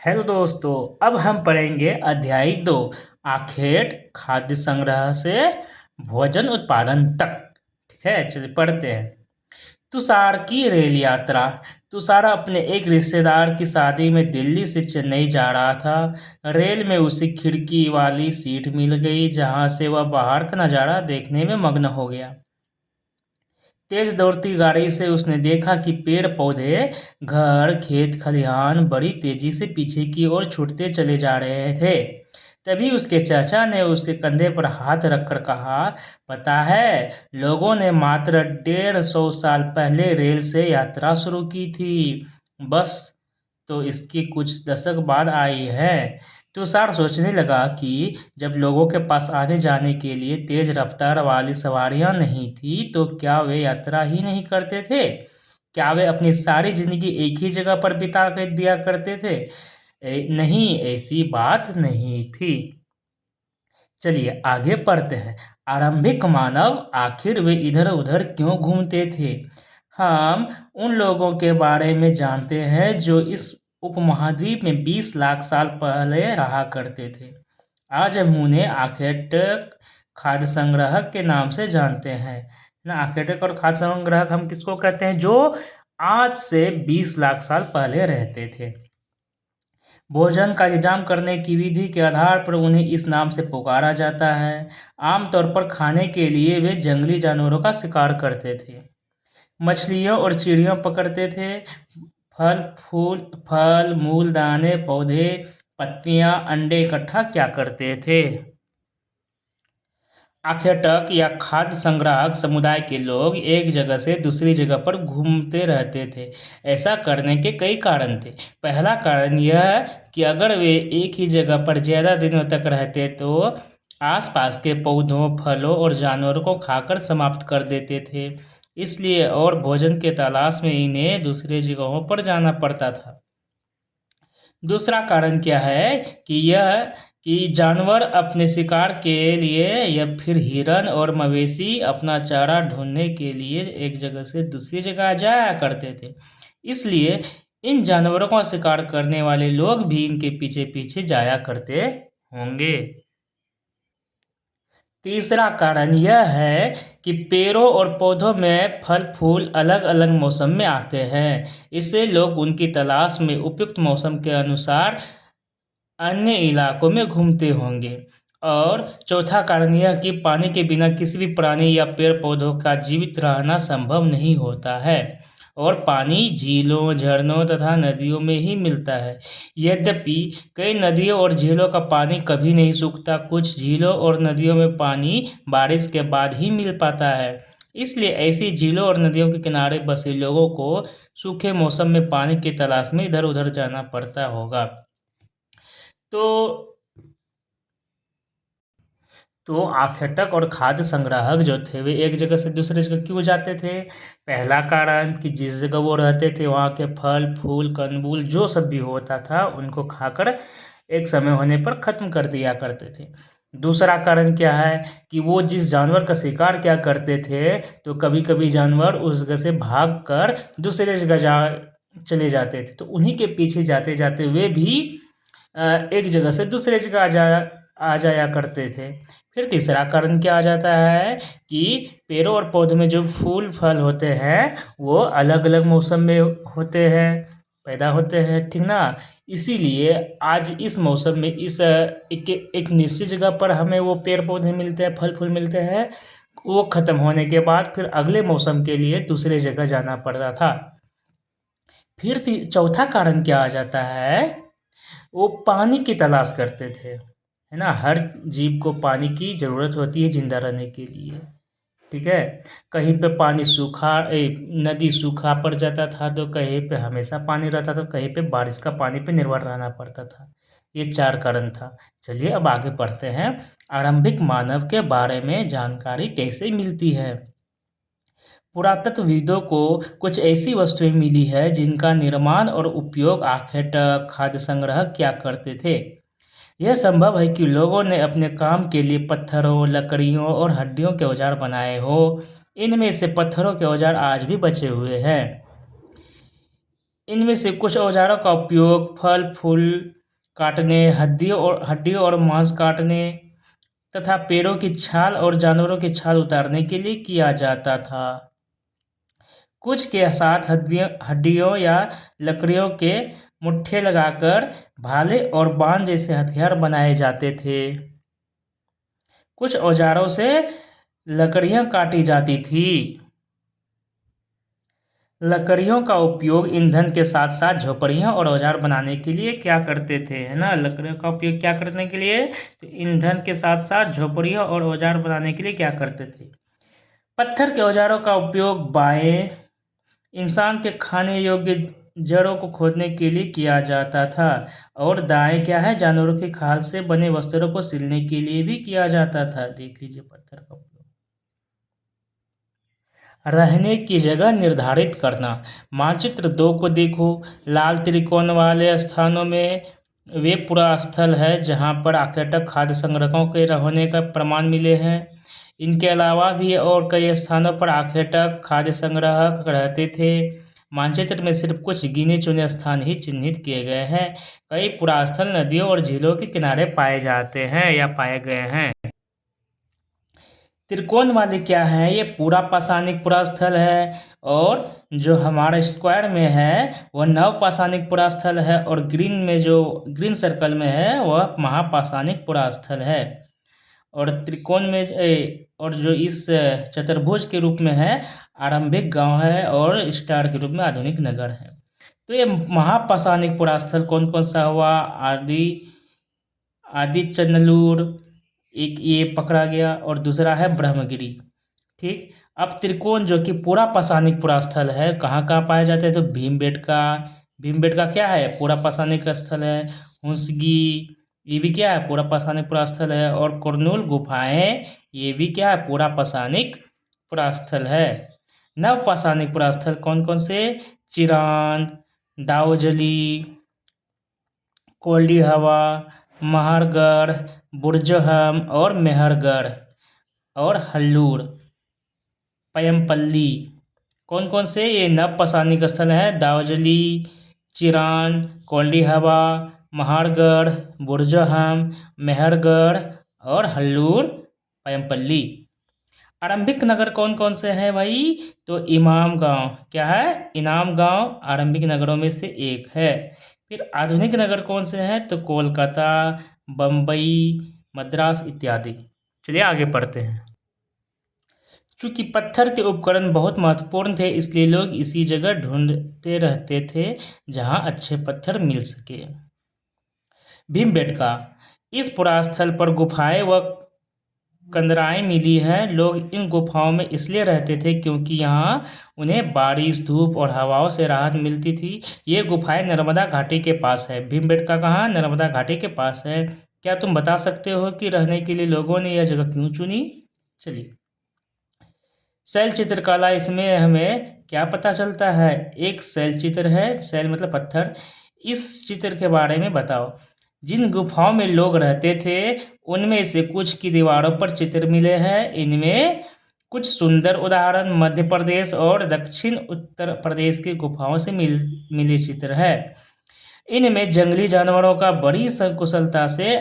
Hello दोस्तों। अब हम पढ़ेंगे अध्याय 2 आखेट खाद्य संग्रह से भोजन उत्पादन तक। ठीक है, चलिए पढ़ते हैं। तुषार की रेल यात्रा। तुषार अपने एक रिश्तेदार की शादी में दिल्ली से चेन्नई जा रहा था। रेल में उसे खिड़की वाली सीट मिल गई, जहां से वह बाहर का नज़ारा देखने में मग्न हो गया। तेज दौड़ती गाड़ी से उसने देखा कि पेड़ पौधे, घर, खेत खलिहान बड़ी तेजी से पीछे की ओर छूटते चले जा रहे थे। तभी उसके चाचा ने उसके कंधे पर हाथ रखकर कहा, पता है, लोगों ने मात्र 150 साल पहले रेल से यात्रा शुरू की थी। बस तो इसके कुछ दशक बाद आई है। तुषार सोचने लगा कि जब लोगों के पास आने जाने के लिए तेज रफ्तार वाली सवारियां नहीं थी, तो क्या वे यात्रा ही नहीं करते थे? क्या वे अपनी सारी जिंदगी एक ही जगह पर बिता कर दिया करते थे? नहीं, ऐसी बात नहीं थी। चलिए आगे पढ़ते हैं। आरंभिक मानव, आखिर वे इधर उधर क्यों घूमते थे? हम उन लोगों के बारे में जानते हैं जो इस उपमहाद्वीप में 20 लाख साल पहले रहा करते थे। आज हम उन्हें आर्कियटिक खाद्य संग्राहक के नाम से जानते हैं ना। आर्कियटिक और खाद्य संग्राहक हम किसको कहते हैं? जो आज से 20 लाख साल पहले रहते थे। भोजन का इंतजाम करने की विधि के आधार पर उन्हें इस नाम से पुकारा जाता है। आमतौर पर खाने के लिए वे जंगली जानवरों का शिकार करते थे, मछलियों और चिड़ियों पकड़ते थे, फल मूल, दाने, पौधे, पत्तियां, अंडे इकट्ठा क्या करते थे। आखेटक या खाद्य संग्राहक समुदाय के लोग एक जगह से दूसरी जगह पर घूमते रहते थे। ऐसा करने के कई कारण थे। पहला कारण यह कि अगर वे एक ही जगह पर ज़्यादा दिनों तक रहते तो आसपास के पौधों, फलों और जानवरों को खाकर समाप्त कर देते थे। इसलिए और भोजन के तलाश में इन्हें दूसरी जगहों पर जाना पड़ता था। दूसरा कारण क्या है कि यह कि जानवर अपने शिकार के लिए या फिर हिरन और मवेशी अपना चारा ढूंढने के लिए एक जगह से दूसरी जगह जाया करते थे। इसलिए इन जानवरों का शिकार करने वाले लोग भी इनके पीछे पीछे जाया करते होंगे। तीसरा कारण यह है कि पेड़ों और पौधों में फल फूल अलग अलग मौसम में आते हैं। इससे लोग उनकी तलाश में उपयुक्त मौसम के अनुसार अन्य इलाकों में घूमते होंगे। और चौथा कारण यह कि पानी के बिना किसी भी प्राणी या पेड़ पौधों का जीवित रहना संभव नहीं होता है, और पानी झीलों, झरनों तथा नदियों में ही मिलता है। यद्यपि कई नदियों और झीलों का पानी कभी नहीं सूखता, कुछ झीलों और नदियों में पानी बारिश के बाद ही मिल पाता है। इसलिए ऐसी झीलों और नदियों के किनारे बसे लोगों को सूखे मौसम में पानी की तलाश में इधर उधर जाना पड़ता होगा। तो आखेटक और खाद्य संग्राहक जो थे वे एक जगह से दूसरी जगह क्यों जाते थे? पहला कारण कि जिस जगह वो रहते थे वहाँ के फल फूल कंदमूल जो सब भी होता था उनको खाकर एक समय होने पर ख़त्म कर दिया करते थे। दूसरा कारण क्या है कि वो जिस जानवर का शिकार क्या करते थे, तो कभी कभी जानवर उस जगह से भाग कर दूसरी जगह चले जाते थे, तो उन्हीं के पीछे जाते जाते वे भी एक जगह से दूसरे जगह आ जाया करते थे। फिर तीसरा कारण क्या आ जाता है कि पेड़ों और पौधों में जो फूल फल होते हैं वो अलग अलग मौसम में होते हैं, पैदा होते हैं, ठीक ना। इसीलिए आज इस मौसम में एक निश्चित जगह पर हमें वो पेड़ पौधे मिलते हैं, फल फूल मिलते हैं। वो ख़त्म होने के बाद फिर अगले मौसम के लिए दूसरे जगह जाना पड़ता था। फिर चौथा कारण क्या आ जाता है, वो पानी की तलाश करते थे, है ना। हर जीव को पानी की ज़रूरत होती है जिंदा रहने के लिए, ठीक है। कहीं पे पानी नदी सूखा पड़ जाता था, तो कहीं पे हमेशा पानी रहता था, कहीं पे बारिश का पानी पे निर्भर रहना पड़ता था। ये चार कारण था। चलिए अब आगे पढ़ते हैं। आरंभिक मानव के बारे में जानकारी कैसे मिलती है? पुरातत्वविदों को कुछ ऐसी वस्तुएं मिली है जिनका निर्माण और उपयोग आखेटक खाद्य संग्रह क्या करते थे। यह संभव है कि लोगों ने अपने काम के लिए पत्थरों, लकड़ियों और हड्डियों के औजार बनाए हो। इनमें से पत्थरों के औजार आज भी बचे हुए हैं। इनमें से कुछ औजारों का उपयोग फल फूल काटने, हड्डियों और मांस काटने तथा पेड़ों की छाल और जानवरों की छाल उतारने के लिए किया जाता था। कुछ के साथ हड्डियों या लकड़ियों के मुट्ठे लगाकर भाले और बाण जैसे हथियार बनाए जाते थे। कुछ औजारों से लकड़ियां काटी जाती थी। लकड़ियों का उपयोग ईंधन के साथ साथ झोपड़ियां और औजार बनाने के लिए क्या करते थे, है ना। लकड़ियों का उपयोग क्या करने के लिए, तो ईंधन के साथ साथ झोपड़ियां और औजार बनाने के लिए क्या करते थे। पत्थर के औजारों का उपयोग बाएं इंसान के खाने योग्य जड़ों को खोदने के लिए किया जाता था और दाएं क्या है, जानवरों की खाल से बने वस्त्रों को सिलने के लिए भी किया जाता था। देख लीजिए पत्थर का उपयोग। रहने की जगह निर्धारित करना। मानचित्र 2 को देखो। लाल त्रिकोण वाले स्थानों में वे पुरा स्थल है जहां पर आखेटक खाद्य संग्रहों के रहने का प्रमाण मिले हैं। इनके अलावा भी और कई स्थानों पर आखेटक खाद्य संग्रह रहते थे। मानचित्र में सिर्फ कुछ गिने चुने स्थान ही चिन्हित किए गए हैं। कई पुरास्थल नदियों और झीलों के किनारे पाए जाते हैं या पाए गए हैं। त्रिकोण वाले क्या है, ये पूरा पाषाणिक पुरास्थल है और जो हमारे स्क्वायर में है वह नव पाषाणिक पुरास्थल है और ग्रीन सर्कल में है वह महापाषाणिक पुरास्थल है। और त्रिकोण में और जो इस चतुर्भुज के रूप में है आरंभिक गांव है और स्टार के रूप में आधुनिक नगर है। तो ये महापाषाणिक पुरास्थल कौन कौन सा हुआ, आदि चंदलूर, एक ये पकड़ा गया और दूसरा है ब्रह्मगिरी। ठीक। अब त्रिकोण जो कि पूरा पाषाणिक पुरास्थल है कहाँ कहाँ पाए जाते हैं, तो भीमबेटका क्या है, पूरा पाषाणिक स्थल है। हुंसगी ये भी क्या है, पूरा पाषाणिक पुरास्थल है। और कुरनूल गुफाएं ये भी क्या है, पूरा पाषाणिक पुरास्थल है। नव पाषाणिक पुरास्थल कौन कौन से, चिरान, दाऊजली, कोल्डी हवा, महारगढ़, बुर्जहम और मेहरगढ़ और हल्लूर, पयमपल्ली। कौन कौन से ये नव पाषाणिक स्थल हैं, दाऊजली, चिरान, कोल्डी हवा, महारगढ़, बुर्जहम, मेहरगढ़ और हल्लूर, पयमपल्ली। आरंभिक नगर कौन कौन से हैं भाई, तो इमाम गांव क्या है, इनाम गांव आरंभिक नगरों में से एक है। फिर आधुनिक नगर कौन से हैं, तो कोलकाता, बम्बई, मद्रास इत्यादि। चलिए आगे पढ़ते हैं। चूंकि पत्थर के उपकरण बहुत महत्वपूर्ण थे इसलिए लोग इसी जगह ढूंढते रहते थे जहां अच्छे पत्थर मिल सके। भीमबेटका, इस पुरास्थल पर गुफाएं व कंदराएं मिली हैं। लोग इन गुफाओं में इसलिए रहते थे क्योंकि यहाँ उन्हें बारिश, धूप और हवाओं से राहत मिलती थी। ये गुफाएं नर्मदा घाटी के पास है। भीमबेटका कहाँ, नर्मदा घाटी के पास है। क्या तुम बता सकते हो कि रहने के लिए लोगों ने यह जगह क्यों चुनी। चलिए, शैल चित्रकला, इसमें हमें क्या पता चलता है, एक शैल चित्र है, शैल मतलब पत्थर। इस चित्र के बारे में बताओ। जिन गुफाओं में लोग रहते थे उनमें से कुछ की दीवारों पर चित्र मिले हैं। इनमें कुछ सुंदर उदाहरण मध्य प्रदेश और दक्षिण उत्तर प्रदेश की गुफाओं से मिले चित्र है। इनमें जंगली जानवरों का बड़ी कुशलता से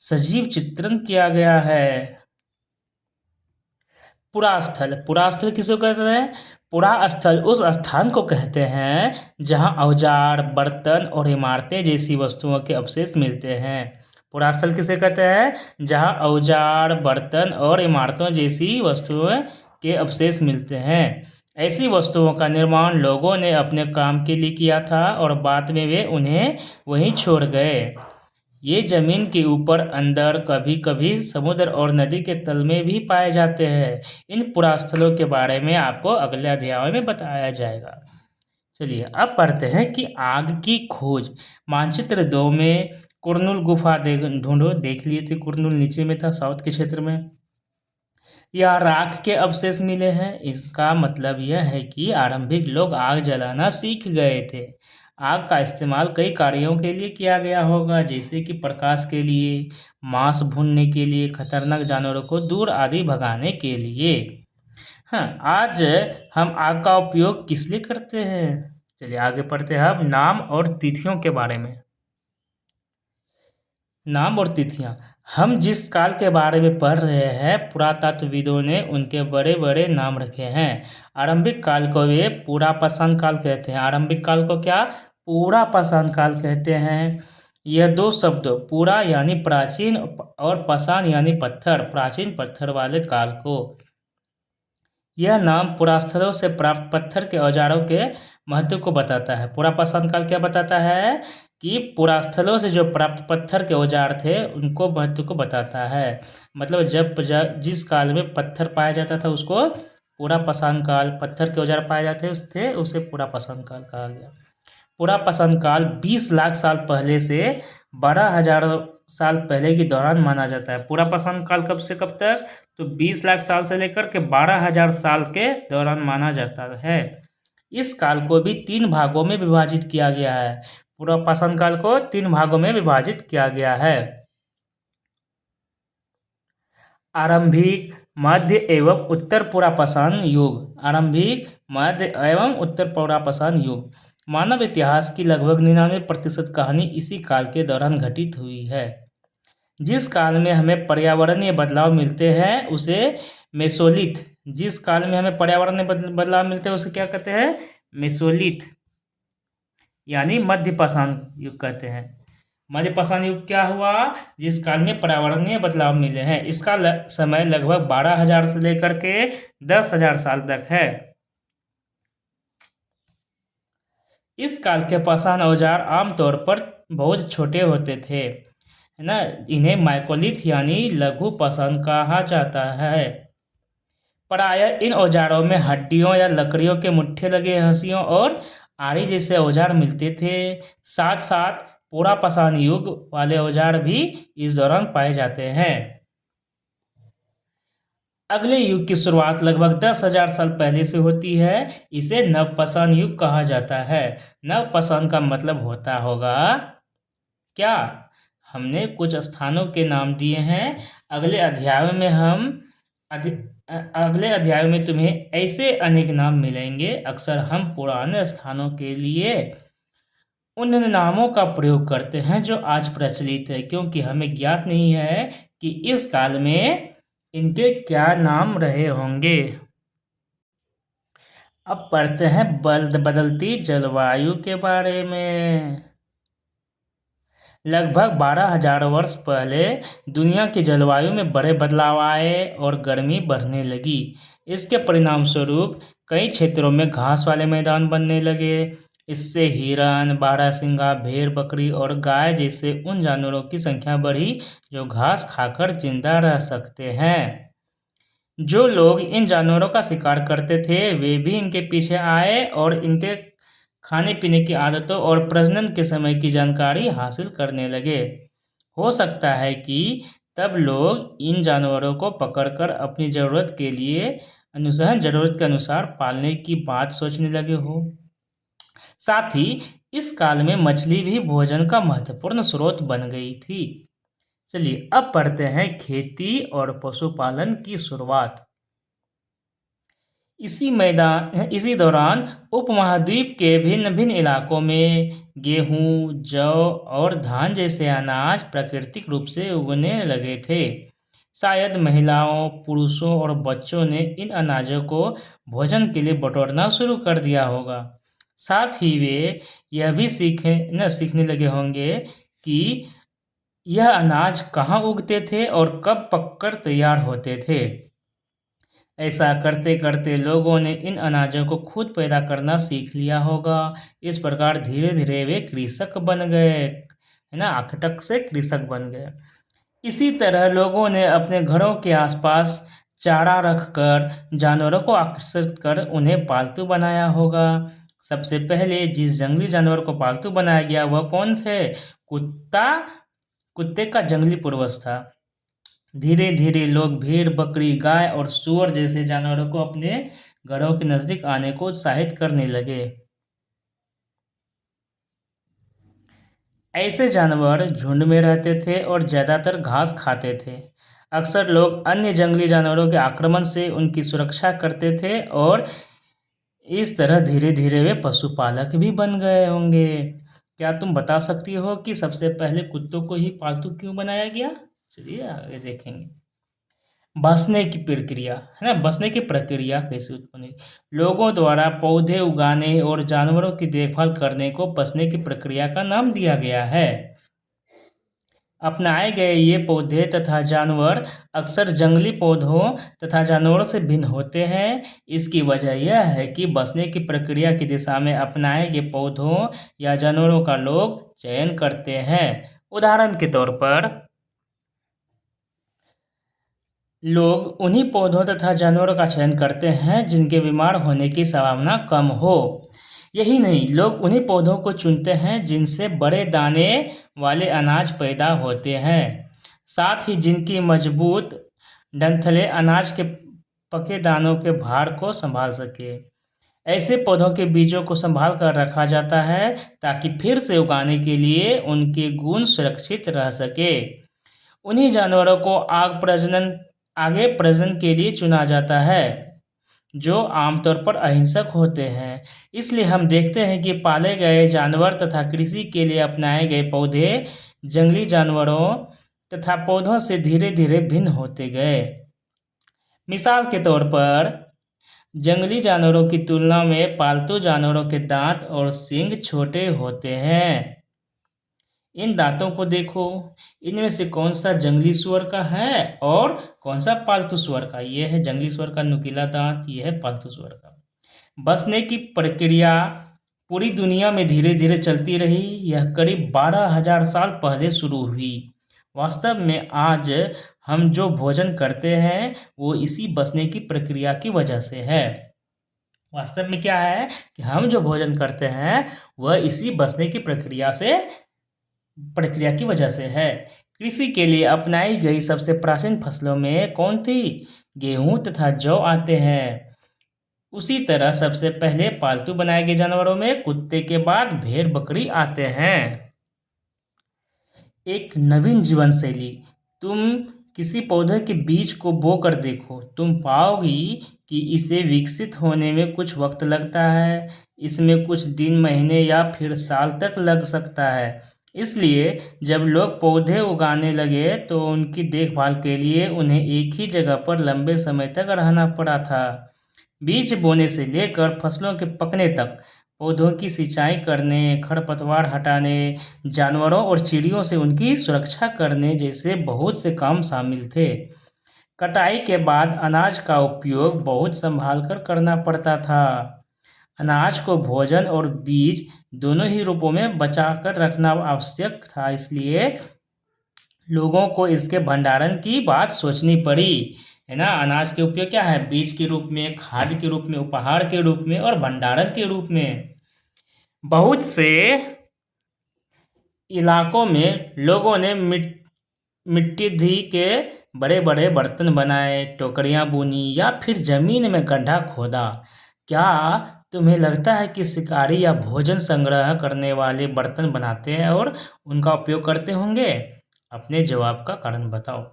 सजीव चित्रण किया गया है। पुरास्थल, पुरास्थल किसे कहते हैं, पुरा स्थल उस स्थान को कहते हैं जहां औजार, बर्तन और इमारतें जैसी वस्तुओं के अवशेष मिलते हैं। पुरास्थल किसे कहते हैं, जहां औजार, बर्तन और इमारतों जैसी वस्तुओं के अवशेष मिलते हैं। ऐसी वस्तुओं का निर्माण लोगों ने अपने काम के लिए किया था और बाद में वे उन्हें वहीं छोड़ गए। ये जमीन के ऊपर, अंदर, कभी कभी समुद्र और नदी के तल में भी पाए जाते हैं। इन पुरास्थलों के बारे में आपको अगले अध्याय में बताया जाएगा। चलिए अब पढ़ते हैं कि आग की खोज। मानचित्र 2 में कुरनूल गुफा ढूंढो। देख लिए थे, कुरनूल नीचे में था, साउथ के क्षेत्र में। यह राख के अवशेष मिले हैं। इसका मतलब यह है कि आरंभिक लोग आग जलाना सीख गए थे। आग का इस्तेमाल कई कार्यों के लिए किया गया होगा, जैसे कि प्रकाश के लिए, मांस भूनने के लिए, खतरनाक जानवरों को दूर आदि भगाने के लिए। हाँ, आज हम आग का उपयोग किस लिए करते हैं, चलिए आगे पढ़ते हैं अब नाम और तिथियों के बारे में। नाम और तिथियां। हम जिस काल के बारे में पढ़ रहे हैं पुरातत्वविदों ने उनके बड़े बड़े नाम रखे हैं। आरंभिक काल को वे पुरापाषाण काल कहते हैं। आरंभिक काल को क्या पुरापाषाण काल कहते हैं। यह दो शब्द पुरा यानी प्राचीन और पाषाण यानी पत्थर, प्राचीन पत्थर वाले काल को। यह नाम पुरास्थलों से प्राप्त पत्थर के औजारों के महत्व को बताता है। पुरापाषाण काल क्या बताता है कि पुरास्थलों से जो प्राप्त पत्थर के औजार थे उनको महत्व को बताता है। मतलब जिस काल में पत्थर पाया जाता था उसको पुरापाषाण काल, पत्थर के औजार पाए जाते थे उसे पुरापाषाण काल कहा गया। पुरापाषाण काल 20 लाख साल पहले से 12,000 साल पहले के दौरान माना जाता है। पुरापाषाण काल कब से कब तक? तो 20 लाख साल से लेकर के 12,000 साल के दौरान माना जाता है। इस काल को भी 3 भागों में विभाजित किया गया है। पुरापाषाण काल को 3 भागों में विभाजित किया गया है। आरंभिक, मध्य एवं उत्तर पुरापाषाण युग। आरंभिक, मध्य एवं उत्तर पुरापाषाण युग। मानव इतिहास की लगभग 99% कहानी इसी काल के दौरान घटित हुई है। जिस काल में हमें पर्यावरणीय बदलाव मिलते हैं उसे मेसोलिथ। जिस काल में हमें पर्यावरणीय बदलाव मिलते हैं उसे क्या कहते हैं? मेसोलिथ यानी मध्यपाषाण युग कहते हैं। मध्यपाषाण युग क्या हुआ? जिस काल में पर्यावरणीय बदलाव मिले हैं। इसका समय लगभग 12,000 से लेकर के 10,000 साल तक है। इस काल के पाषाण औजार आमतौर पर बहुत छोटे होते थे, है ना। इन्हें माइकोलिथ यानी लघु पाषाण कहा जाता है। प्रायः इन औजारों में हड्डियों या लकड़ियों के मुट्ठे लगे हंसियों और आरी जैसे औजार मिलते थे। साथ साथ पुरापाषाण युग वाले औजार भी इस दौरान पाए जाते हैं। अगले युग की शुरुआत लगभग 10,000 साल पहले से होती है। इसे नवपाषाण युग कहा जाता है। नवपाषाण का मतलब होता होगा क्या? हमने कुछ स्थानों के नाम दिए हैं। अगले अध्याय में तुम्हें ऐसे अनेक नाम मिलेंगे। अक्सर हम पुराने स्थानों के लिए उन नामों का प्रयोग करते हैं जो आज प्रचलित है, क्योंकि हमें ज्ञात नहीं है कि इस काल में इनके क्या नाम रहे होंगे। अब पढ़ते हैं बदलती जलवायु के बारे में। लगभग 12,000 वर्ष पहले दुनिया की जलवायु में बड़े बदलाव आए और गर्मी बढ़ने लगी। इसके परिणाम स्वरूप कई क्षेत्रों में घास वाले मैदान बनने लगे। इससे हिरन, बारहसिंगा, भेड़, बकरी और गाय जैसे उन जानवरों की संख्या बढ़ी जो घास खाकर जिंदा रह सकते हैं। जो लोग इन जानवरों का शिकार करते थे वे भी इनके पीछे आए और इनके खाने पीने की आदतों और प्रजनन के समय की जानकारी हासिल करने लगे। हो सकता है कि तब लोग इन जानवरों को पकड़कर अपनी ज़रूरत के अनुसार पालने की बात सोचने लगे हो। साथ ही इस काल में मछली भी भोजन का महत्वपूर्ण स्रोत बन गई थी। चलिए अब पढ़ते हैं खेती और पशुपालन की शुरुआत। इसी दौरान उपमहाद्वीप के भिन्न भिन्न इलाकों में गेहूं, जौ और धान जैसे अनाज प्राकृतिक रूप से उगने लगे थे। शायद महिलाओं, पुरुषों और बच्चों ने इन अनाजों को भोजन के लिए बटोरना शुरू कर दिया होगा। साथ ही वे यह भी सीखने लगे होंगे कि यह अनाज कहाँ उगते थे और कब पककर तैयार होते थे। ऐसा करते करते लोगों ने इन अनाजों को खुद पैदा करना सीख लिया होगा। इस प्रकार धीरे धीरे वे कृषक बन गए, है ना, आखटक से कृषक बन गए। इसी तरह लोगों ने अपने घरों के आसपास चारा रखकर जानवरों को आकर्षित कर उन्हें पालतू बनाया होगा। सबसे पहले जिस जंगली जानवर को पालतू बनाया गया वह कौन थे? कुत्ते का जंगली पूर्वज था। धीरे धीरे लोग भेड़, बकरी, गाय और सूअर जैसे जानवरों को अपने घरों के नजदीक आने को उत्साहित करने लगे। ऐसे जानवर झुंड में रहते थे और ज़्यादातर घास खाते थे। अक्सर लोग अन्य जंगली जानवरों के आक्रमण से उनकी सुरक्षा करते थे और इस तरह धीरे धीरे वे पशुपालक भी बन गए होंगे। क्या तुम बता सकती हो कि सबसे पहले कुत्तों को ही पालतू क्यों बनाया गया? चलिए आगे देखेंगे। बसने की प्रक्रिया है ना, बसने की प्रक्रिया कैसे उत्पन्न हुई? लोगों द्वारा पौधे उगाने और जानवरों की देखभाल करने को बसने की प्रक्रिया का नाम दिया गया है। अपनाए गए ये पौधे तथा जानवर अक्सर जंगली पौधों तथा जानवरों से भिन्न होते हैं। इसकी वजह यह है कि बसने की प्रक्रिया की दिशा में अपनाए गए पौधों या जानवरों का लोग चयन करते हैं। उदाहरण के तौर पर लोग उन्हीं पौधों तथा जानवरों का चयन करते हैं जिनके बीमार होने की संभावना कम हो। यही नहीं, लोग उन्हीं पौधों को चुनते हैं जिनसे बड़े दाने वाले अनाज पैदा होते हैं, साथ ही जिनकी मजबूत डंठलें अनाज के पके दानों के भार को संभाल सके। ऐसे पौधों के बीजों को संभाल कर रखा जाता है ताकि फिर से उगाने के लिए उनके गुण सुरक्षित रह सके। उन्हीं जानवरों को आगे प्रजनन के लिए चुना जाता है जो आमतौर पर अहिंसक होते हैं। इसलिए हम देखते हैं कि पाले गए जानवर तथा कृषि के लिए अपनाए गए पौधे जंगली जानवरों तथा पौधों से धीरे धीरे भिन्न होते गए। मिसाल के तौर पर जंगली जानवरों की तुलना में पालतू जानवरों के दांत और सींग छोटे होते हैं। इन दांतों को देखो, इनमें से कौन सा जंगली सुअर का है और कौन सा पालतू सुअर का? यह है जंगली सुअर का नुकीला दांत, यह है पालतू सुअर का। बसने की प्रक्रिया पूरी दुनिया में धीरे धीरे चलती रही। यह करीब 12,000 साल पहले शुरू हुई। वास्तव में आज हम जो भोजन करते हैं वो इसी बसने की प्रक्रिया की वजह से है। वास्तव में क्या है कि हम जो भोजन करते हैं वह इसी बसने की प्रक्रिया की वजह से है। कृषि के लिए अपनाई गई सबसे प्राचीन फसलों में कौन थी? गेहूं तथा जौ आते हैं। उसी तरह सबसे पहले पालतू बनाए गए जानवरों में कुत्ते के बाद भेड़ बकरी आते हैं। एक नवीन जीवन शैली। तुम किसी पौधे के बीज को बो कर देखो, तुम पाओगी कि इसे विकसित होने में कुछ वक्त लगता है। इसमें कुछ दिन, महीने या फिर साल तक लग सकता है। इसलिए जब लोग पौधे उगाने लगे तो उनकी देखभाल के लिए उन्हें एक ही जगह पर लंबे समय तक रहना पड़ा था। बीज बोने से लेकर फसलों के पकने तक पौधों की सिंचाई करने, खरपतवार हटाने, जानवरों और चिड़ियों से उनकी सुरक्षा करने जैसे बहुत से काम शामिल थे। कटाई के बाद अनाज का उपयोग बहुत संभाल कर करना पड़ता था। अनाज को भोजन और बीज दोनों ही रूपों में बचा कर रखना आवश्यक था, इसलिए लोगों को इसके भंडारण की बात सोचनी पड़ी, है ना। अनाज के उपयोग क्या है? बीज के रूप में, खाद्य के रूप में, उपहार के रूप में और भंडारण के रूप में। बहुत से इलाकों में लोगों ने मिट्टी धी के बड़े बड़े बर्तन बनाए, टोकरियां बुनी या फिर जमीन में गड्ढा खोदा। क्या तुम्हें लगता है कि शिकारी या भोजन संग्रह करने वाले बर्तन बनाते हैं और उनका उपयोग करते होंगे? अपने जवाब का कारण बताओ।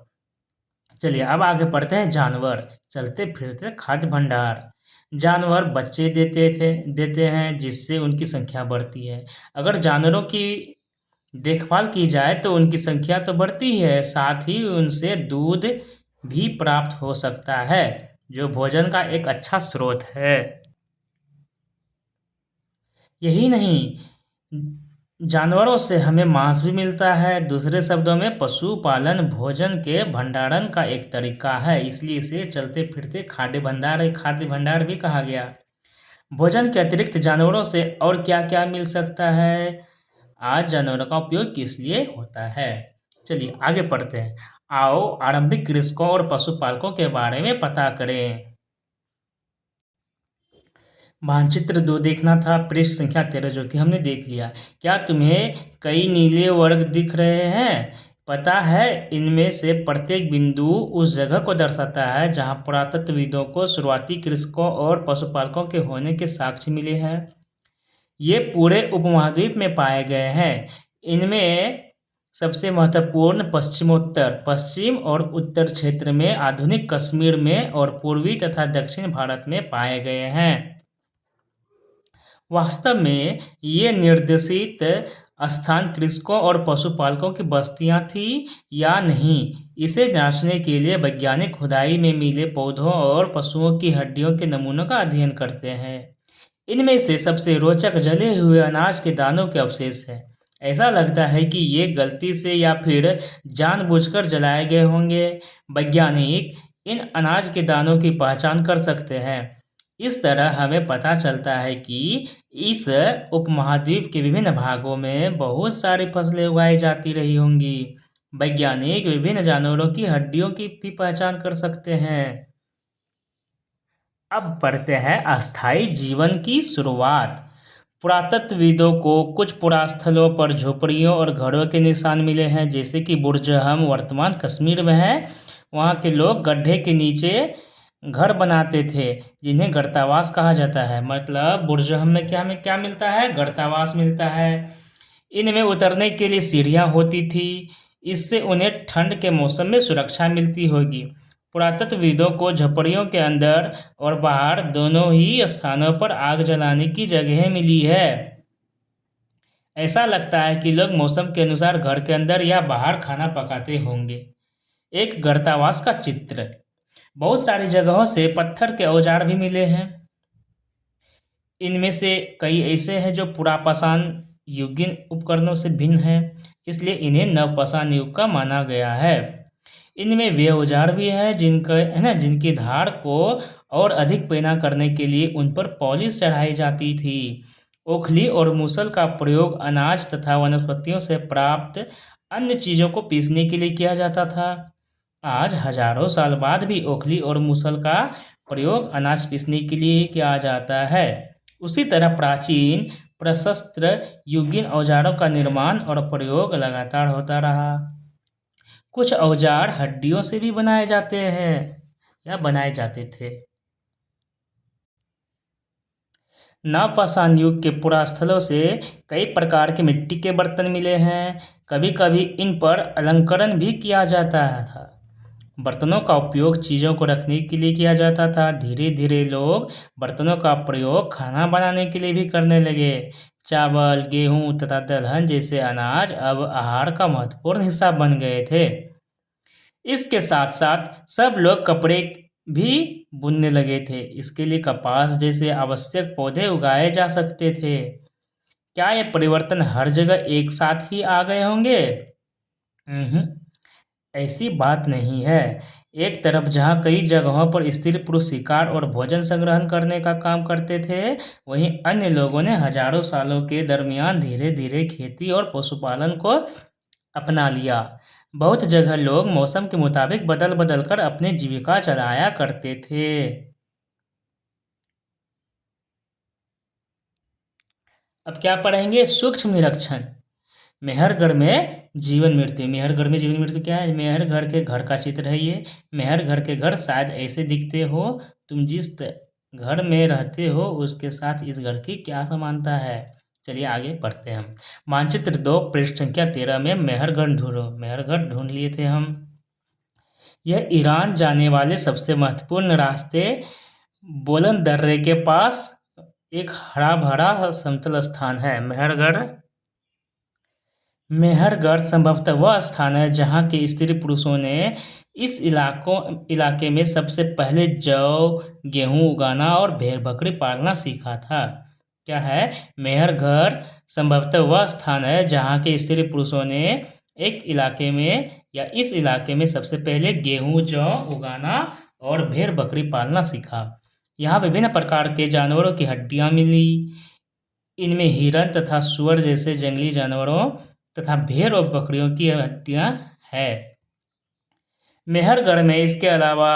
चलिए अब आगे पढ़ते हैं। जानवर चलते फिरते खाद्य भंडार। जानवर बच्चे देते हैं जिससे उनकी संख्या बढ़ती है। अगर जानवरों की देखभाल की जाए तो उनकी संख्या तो बढ़ती ही है, साथ ही उनसे दूध भी प्राप्त हो सकता है जो भोजन का एक अच्छा स्रोत है। यही नहीं, जानवरों से हमें मांस भी मिलता है। दूसरे शब्दों में पशुपालन भोजन के भंडारण का एक तरीका है, इसलिए इसे चलते फिरते खाद्य भंडार भी कहा गया। भोजन के अतिरिक्त जानवरों से और क्या क्या मिल सकता है? आज जानवरों का उपयोग किस लिए होता है? चलिए आगे पढ़ते हैं। आओ आरंभिक कृषकों और पशुपालकों के बारे में पता करें। मानचित्र 2 देखना था, पृष्ठ संख्या 13 जो कि हमने देख लिया। क्या तुम्हें कई नीले वर्ग दिख रहे हैं? पता है इनमें से प्रत्येक बिंदु उस जगह को दर्शाता है जहां पुरातत्वविदों को शुरुआती कृषकों और पशुपालकों के होने के साक्ष्य मिले हैं। ये पूरे उपमहाद्वीप में पाए गए हैं। इनमें सबसे महत्वपूर्ण पश्चिम और उत्तर क्षेत्र में, आधुनिक कश्मीर में और पूर्वी तथा दक्षिण भारत में पाए गए हैं। वास्तव में ये निर्देशित स्थान कृषकों और पशुपालकों की बस्तियां थी या नहीं, इसे जांचने के लिए वैज्ञानिक खुदाई में मिले पौधों और पशुओं की हड्डियों के नमूनों का अध्ययन करते हैं। इनमें से सबसे रोचक जले हुए अनाज के दानों के अवशेष हैं। ऐसा लगता है कि ये गलती से या फिर जानबूझकर जलाए गए होंगे। वैज्ञानिक इन अनाज के दानों की पहचान कर सकते हैं। इस तरह हमें पता चलता है कि इस उपमहाद्वीप के विभिन्न भागों में बहुत सारी फसलें उगाई जाती रही होंगी। वैज्ञानिक विभिन्न जानवरों की हड्डियों की भी पहचान कर सकते हैं। अब पढ़ते हैं अस्थायी जीवन की शुरुआत। पुरातत्वविदों को कुछ पुरास्थलों पर झोपड़ियों और घरों के निशान मिले हैं, जैसे कि बुर्जहम वर्तमान कश्मीर में है। वहाँ के लोग गड्ढे के नीचे घर बनाते थे, जिन्हें गर्तावास कहा जाता है। मतलब बुर्जहम में क्या मिलता है? गर्तावास मिलता है। इनमें उतरने के लिए सीढ़ियाँ होती थी, इससे उन्हें ठंड के मौसम में सुरक्षा मिलती होगी। पुरातत्वविदों को झोपड़ियों के अंदर और बाहर दोनों ही स्थानों पर आग जलाने की जगह मिली है। ऐसा लगता है कि लोग मौसम के अनुसार घर के अंदर या बाहर खाना पकाते होंगे। एक गर्तावास का चित्र। बहुत सारी जगहों से पत्थर के औजार भी मिले हैं। इनमें से कई ऐसे हैं जो पुरापाषाण युगीन उपकरणों से भिन्न हैं, इसलिए इन्हें नवपाषाण युग का माना गया है। इनमें वे औजार भी हैं जिनकी धार को और अधिक पैना करने के लिए उन पर पॉलिश चढ़ाई जाती थी। ओखली और मूसल का प्रयोग अनाज तथा वनस्पतियों से प्राप्त अन्य चीज़ों को पीसने के लिए किया जाता था। आज हजारों साल बाद भी ओखली और मूसल का प्रयोग अनाज पीसने के लिए किया जाता है। उसी तरह प्राचीन प्रशस्त्र युगीन औजारों का निर्माण और प्रयोग लगातार होता रहा। कुछ औजार हड्डियों से भी बनाए जाते हैं या बनाए जाते थे। नवपाषाण युग के पुरास्थलों से कई प्रकार के मिट्टी के बर्तन मिले हैं। कभी कभी इन पर अलंकरण भी किया जाता था। बर्तनों का उपयोग चीज़ों को रखने के लिए किया जाता था। धीरे धीरे लोग बर्तनों का प्रयोग खाना बनाने के लिए भी करने लगे। चावल, गेहूँ तथा दलहन जैसे अनाज अब आहार का महत्वपूर्ण हिस्सा बन गए थे। इसके साथ साथ सब लोग कपड़े भी बुनने लगे थे। इसके लिए कपास जैसे आवश्यक पौधे उगाए जा सकते थे। क्या ये परिवर्तन हर जगह एक साथ ही आ गए होंगे? ऐसी बात नहीं है। एक तरफ जहाँ कई जगहों पर स्त्री पुरुष शिकार और भोजन संग्रहण करने का काम करते थे, वहीं अन्य लोगों ने हजारों सालों के दरमियान धीरे धीरे खेती और पशुपालन को अपना लिया। बहुत जगह लोग मौसम के मुताबिक बदल बदल कर अपनी जीविका चलाया करते थे। अब क्या पढ़ेंगे? सूक्ष्म निरीक्षण। मेहरगढ़ में जीवन मृत्यु। मेहरगढ़ में जीवन मृत्यु क्या है? मेहरगढ़ के घर का चित्र है ये। मेहरगढ़ के घर शायद ऐसे दिखते हो। तुम जिस घर में रहते हो उसके साथ इस घर की क्या समानता है? चलिए आगे पढ़ते हैं हम। मानचित्र 2 पृष्ठ संख्या 13 में मेहरगढ़ ढूंढो। मेहरगढ़ ढूंढ लिए थे हम। यह ईरान जाने वाले सबसे महत्वपूर्ण रास्ते बोलन दर्रे के पास एक हरा भरा समतल स्थान है। मेहरगढ़ संभवतः वह स्थान है जहाँ के स्त्री पुरुषों ने इस इलाके में सबसे पहले जौ, गेहूँ उगाना और भेड़ बकरी पालना सीखा था। क्या है? मेहरगढ़ संभवतः वह स्थान है जहाँ के स्त्री पुरुषों ने इस इलाके में सबसे पहले गेहूँ, जौ उगाना और भेड़ बकरी पालना सीखा। यहाँ विभिन्न प्रकार के जानवरों की हड्डियाँ मिली। इनमें हिरन तथा सूअर जैसे जंगली जानवरों तथा भेड़ और बकरियों की हड्डियाँ हैं। मेहरगढ़ में इसके अलावा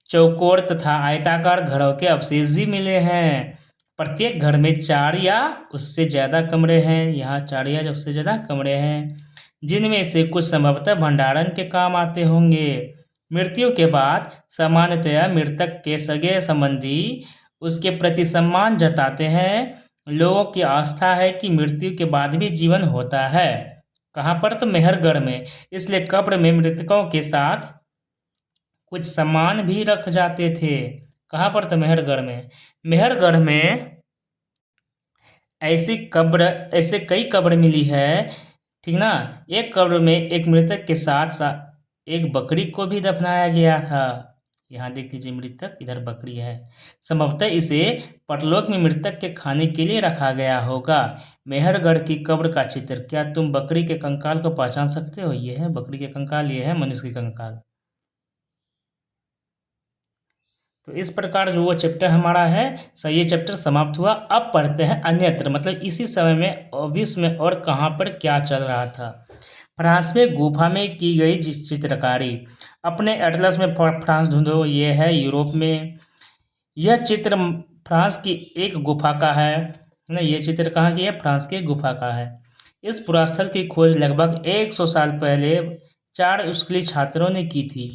चौकोर तथा आयताकार घरों के अवशेष भी मिले हैं। प्रत्येक घर में 4 या उससे ज़्यादा कमरे हैं। यहाँ 4 या उससे ज़्यादा कमरे हैं, जिनमें से कुछ संभवतः भंडारण के काम आते होंगे। मृत्यु के बाद सामान्यतया मृतक के सगे संबंधी उसके प्रति सम्मान जताते हैं। लोगों की आस्था है कि मृत्यु के बाद भी जीवन होता है। कहाँ पर? तो मेहरगढ़ में। इसलिए कब्र में मृतकों के साथ कुछ सामान भी रख जाते थे। कहाँ पर? तो मेहरगढ़ में। मेहरगढ़ में ऐसे कई कब्र मिली है, ठीक ना। एक कब्र में एक मृतक के साथ एक बकरी को भी दफनाया गया था। यहाँ देख लीजिए, मृतक, इधर बकरी है। संभवतः इसे परलोक में मृतक के खाने के लिए रखा गया होगा। मेहरगढ़ की कब्र का चित्र। क्या तुम बकरी के कंकाल को पहचान सकते हो? ये है बकरी के कंकाल, ये है मनुष्य के कंकाल। तो इस प्रकार जो वो चैप्टर हमारा है, सही, ये चैप्टर समाप्त हुआ। अब पढ़ते हैं अन्यत्र, मतलब इसी समय में विश्व में और कहाँ पर क्या चल रहा था। फ्रांस में गुफा में की गई चित्रकारी। अपने एटलस में फ्रांस ढूंढो, ये है यूरोप में। यह चित्र फ्रांस की एक गुफा का है ना। ये चित्र कहाँ की है? फ्रांस की गुफा का है। इस पुरास्थल की खोज लगभग 100 साल पहले 4 स्कूली छात्रों ने की थी।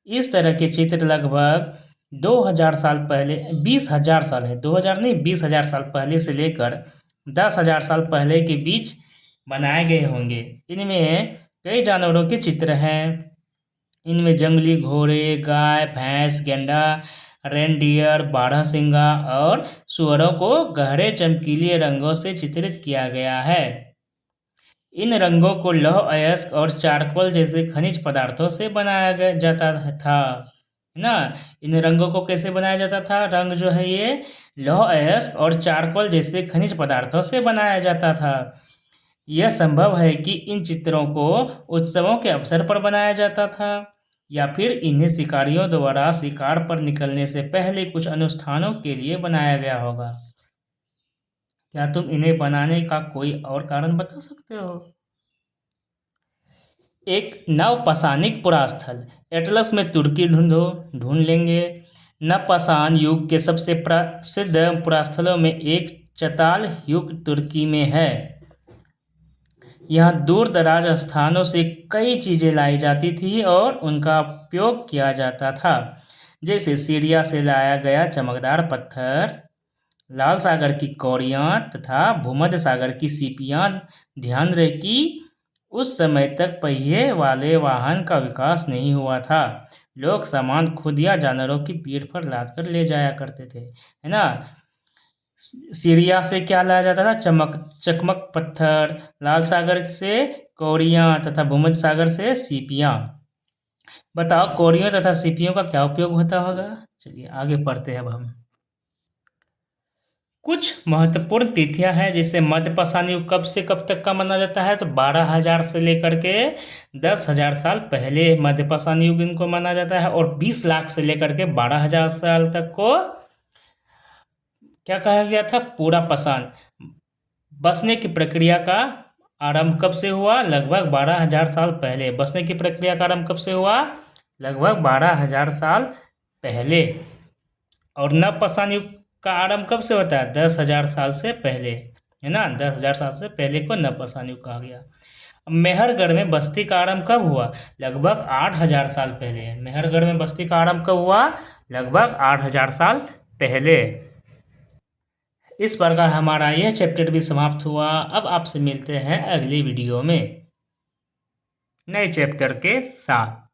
इस तरह के चित्र लगभग 2000 साल पहले, 20,000 साल है, 2000 नहीं, 20,000 साल पहले से लेकर 10,000 साल पहले के बीच बनाए गए होंगे। इनमें कई जानवरों के चित्र हैं। इनमें जंगली घोड़े, गाय, भैंस, गेंडा, रेनडियर, बारहसिंगा और सुअरों को गहरे चमकीले रंगों से चित्रित किया गया है। इन रंगों को लौह अयस्क और चारकोल जैसे खनिज पदार्थों से बनाया जाता था, है ना। इन रंगों को कैसे बनाया जाता था? रंग जो है ये लौह अयस्क और चारकोल जैसे खनिज पदार्थों से बनाया जाता था। यह संभव है कि इन चित्रों को उत्सवों के अवसर पर बनाया जाता था, या फिर इन्हें शिकारियों द्वारा शिकार पर निकलने से पहले कुछ अनुष्ठानों के लिए बनाया गया होगा। क्या तुम इन्हें बनाने का कोई और कारण बता सकते हो? एक नवपाषाणिक पुरास्थल। एटलस में तुर्की ढूंढ लेंगे। नवपाषाण युग के सबसे प्रसिद्ध पुरास्थलों में एक चताल युग तुर्की में है। यहाँ दूर दराज स्थानों से कई चीज़ें लाई जाती थी और उनका उपयोग किया जाता था, जैसे सीरिया से लाया गया चमकदार पत्थर, लाल सागर की कौड़ियाँ तथा भूमध्य सागर की सीपियाँ। ध्यान रहे कि उस समय तक पहिए वाले वाहन का विकास नहीं हुआ था। लोग सामान खुद या जानवरों की पीठ पर लाद कर ले जाया करते थे, है ना। सीरिया से क्या लाया जाता था? चकमक पत्थर, लाल सागर से कौड़ियाँ तथा भूमध्य सागर से सीपियाँ। बताओ कौड़ियों तथा सीपियों का क्या उपयोग होता होगा? चलिए आगे पढ़ते हैं अब हम। कुछ महत्वपूर्ण तिथियां हैं, जैसे मध्यपाषाण युग कब से कब तक का माना जाता है? तो 12,000 से लेकर के 10,000 साल पहले मध्यपाषाण युग इनको माना जाता है। और 20 लाख से लेकर के 12,000 साल तक को क्या कहा गया था? पूरा पाषाण। बसने की प्रक्रिया का आरंभ कब से हुआ? लगभग 12,000 साल पहले। बसने की प्रक्रिया का आरंभ कब से हुआ? लगभग 12,000 साल पहले। और नवपाषाण युग का आरंभ कब से होता है? 10,000 साल से पहले, है ना। 10,000 साल से पहले को नवपाषाण युग कहा गया। मेहरगढ़ में बस्ती का आरंभ कब हुआ? लगभग 8,000 साल पहले। मेहरगढ़ में बस्ती का आरंभ कब हुआ? लगभग 8,000 साल पहले। इस प्रकार हमारा यह चैप्टर भी समाप्त हुआ। अब आपसे मिलते हैं अगली वीडियो में नए चैप्टर के साथ।